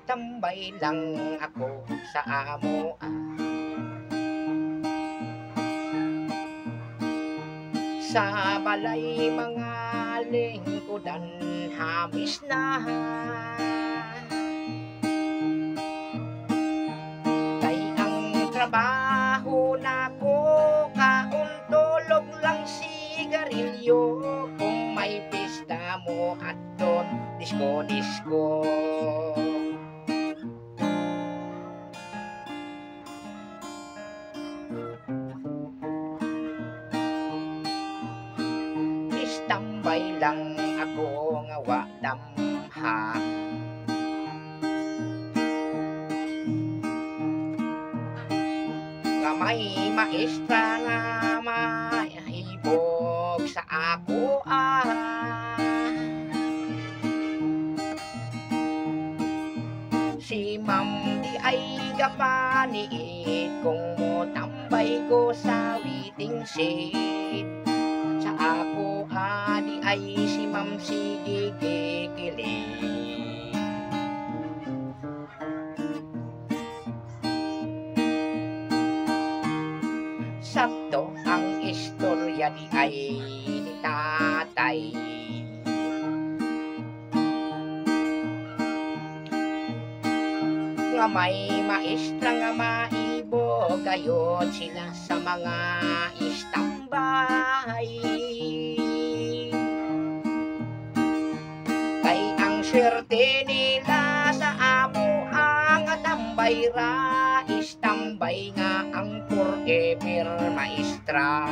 tambay lang ako sa amo. Sa balay mga lingkudan hamis na, kay ang trabaho na ko kauntulog lang sigarilyo. Kung may pista mo at doon disko-disko. Tambay lang ako nga wa damha, nga may maestra nga mahibog sa ako si ma'am di ay gapaniit kung mo tambay ko sa waiting shed. Sa ako di ay si ma'am sige kikilig. Sakto ang istorya di ay ni tatay, nga may maestra nga maibog gayod sila sa mga istambay. Kay ang swerte nila sa amo ang tambay ra, istambay nga ang forever maestra.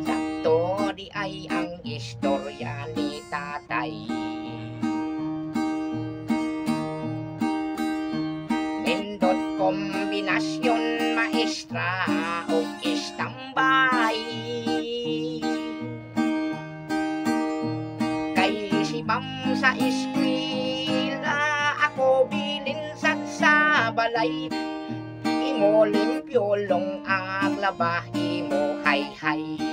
Sakto di ay ang istorya ni tatay. Nindot kombinasyon maestra o istambay. Kay si ma'am sa eskwela ako bilinsag sa balay. Imo limpyo long aglaba imo hay-hay.